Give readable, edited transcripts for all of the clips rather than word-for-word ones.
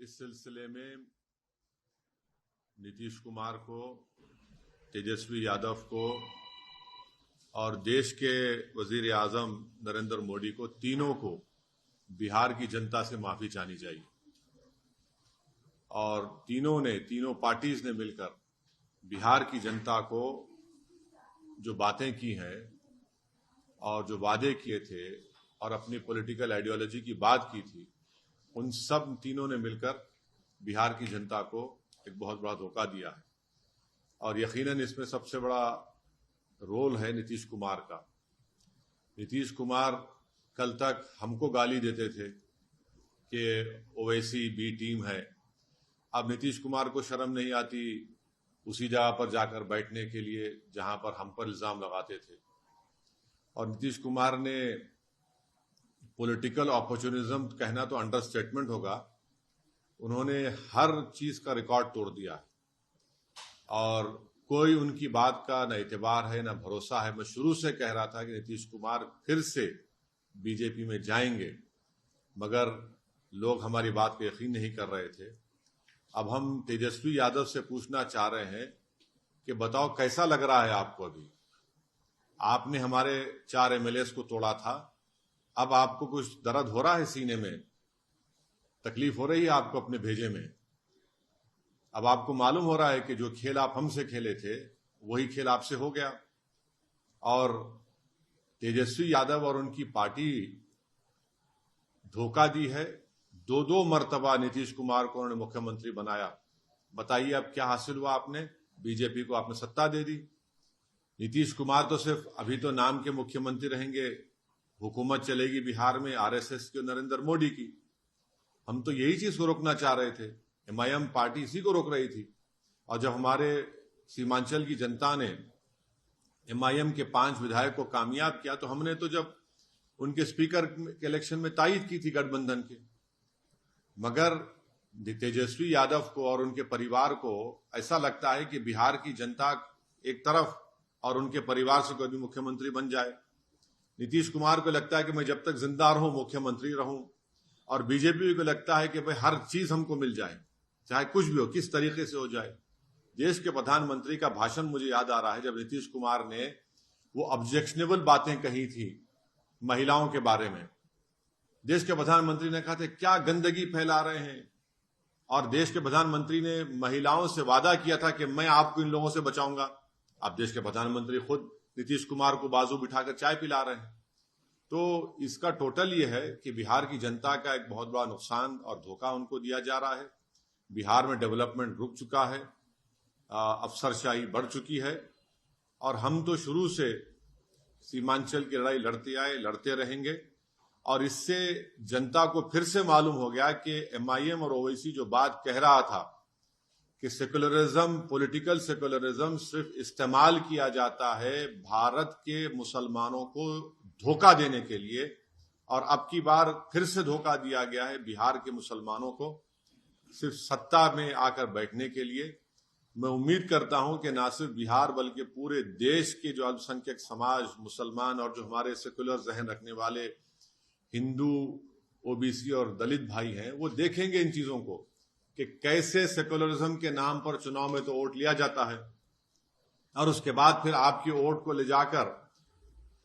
इस सिलसिले में नीतीश कुमार को, तेजस्वी यादव को और देश के वजीर आजम नरेंद्र मोदी को, तीनों को बिहार की जनता से माफी चाहनी चाहिए। और तीनों पार्टीज ने मिलकर बिहार की जनता को जो बातें की हैं और जो वादे किए थे और अपनी पॉलिटिकल आइडियोलॉजी की बात की थी, उन सब तीनों ने मिलकर बिहार की जनता को एक बहुत बड़ा धोखा दिया है। और यकीनन इसमें सबसे बड़ा रोल है नीतीश कुमार का। नीतीश कुमार कल तक हमको गाली देते थे कि ओवैसी बी टीम है। अब नीतीश कुमार को शर्म नहीं आती उसी जगह पर जाकर बैठने के लिए जहां पर हम पर इल्जाम लगाते थे। और नीतीश कुमार ने पॉलिटिकल अपॉर्चुनिज्म कहना तो अंडरस्टेटमेंट होगा, उन्होंने हर चीज का रिकॉर्ड तोड़ दिया है और कोई उनकी बात का न एतबार है न भरोसा है। मैं शुरू से कह रहा था कि नीतीश कुमार फिर से बीजेपी में जाएंगे, मगर लोग हमारी बात पे यकीन नहीं कर रहे थे। अब हम तेजस्वी यादव से पूछना चाह रहे हैं कि बताओ कैसा लग रहा है आपको? अभी आपने हमारे 4 एमएलए को तोड़ा था, अब आपको कुछ दर्द हो रहा है सीने में? तकलीफ हो रही है आपको अपने भेजे में? अब आपको मालूम हो रहा है कि जो खेल आप हमसे खेले थे वही खेल आपसे हो गया। और तेजस्वी यादव और उनकी पार्टी धोखा दी है। 2 मर्तबा नीतीश कुमार को उन्होंने मुख्यमंत्री बनाया। बताइए अब क्या हासिल हुआ? आपने बीजेपी को आपने सत्ता दे दी। नीतीश कुमार तो सिर्फ अभी तो नाम के मुख्यमंत्री रहेंगे, हुकूमत चलेगी बिहार में आरएसएस की, नरेंद्र मोदी की। हम तो यही चीज को रोकना चाह रहे थे। एमआईएम पार्टी इसी को रोक रही थी। और जब हमारे सीमांचल की जनता ने एमआईएम के 5 विधायक को कामयाब किया तो हमने तो जब उनके स्पीकर के इलेक्शन में तायद की थी गठबंधन के। मगर तेजस्वी यादव को और उनके परिवार को ऐसा लगता है कि बिहार की जनता एक तरफ और उनके परिवार से कोई भी मुख्यमंत्री बन जाए। नीतीश कुमार को लगता है कि मैं जब तक जिंदा रहूं मुख्यमंत्री रहूं, और बीजेपी को लगता है कि भाई हर चीज हमको मिल जाए, चाहे कुछ भी हो, किस तरीके से हो जाए। देश के प्रधानमंत्री का भाषण मुझे याद आ रहा है जब नीतीश कुमार ने वो ऑब्जेक्शनेबल बातें कही थी महिलाओं के बारे में। देश के प्रधानमंत्री ने कहा था क्या गंदगी फैला रहे हैं, और देश के प्रधानमंत्री ने महिलाओं से वादा किया था कि मैं आपको इन लोगों से बचाऊंगा। अब देश के प्रधानमंत्री खुद नीतीश कुमार को बाजू बिठाकर चाय पिला रहे हैं। तो इसका टोटल ये है कि बिहार की जनता का एक बहुत बड़ा नुकसान और धोखा उनको दिया जा रहा है। बिहार में डेवलपमेंट रुक चुका है, अफसरशाही बढ़ चुकी है, और हम तो शुरू से सीमांचल की लड़ाई लड़ते आए, लड़ते रहेंगे। और इससे जनता को फिर से मालूम हो गया कि एमआईएम और ओवैसी जो बात कह रहा था कि सेकुलरिज्म, पॉलिटिकल सेकुलरिज्म सिर्फ इस्तेमाल किया जाता है भारत के मुसलमानों को धोखा देने के लिए, और अब की बार फिर से धोखा दिया गया है बिहार के मुसलमानों को सिर्फ सत्ता में आकर बैठने के लिए। मैं उम्मीद करता हूं कि न सिर्फ बिहार बल्कि पूरे देश के जो अल्पसंख्यक समाज, मुसलमान और जो हमारे सेकुलर जहन रखने वाले हिंदू, ओबीसी और दलित भाई हैं, वो देखेंगे इन चीजों को कि कैसे सेकुलरिज्म के नाम पर चुनाव में तो वोट लिया जाता है और उसके बाद फिर आपकी वोट को ले जाकर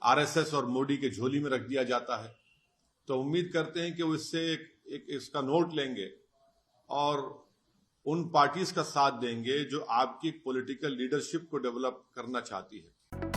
आरएसएस और मोदी के झोली में रख दिया जाता है। तो उम्मीद करते हैं कि वो इससे एक इसका नोट लेंगे और उन पार्टीज का साथ देंगे जो आपकी पॉलिटिकल लीडरशिप को डेवलप करना चाहती है।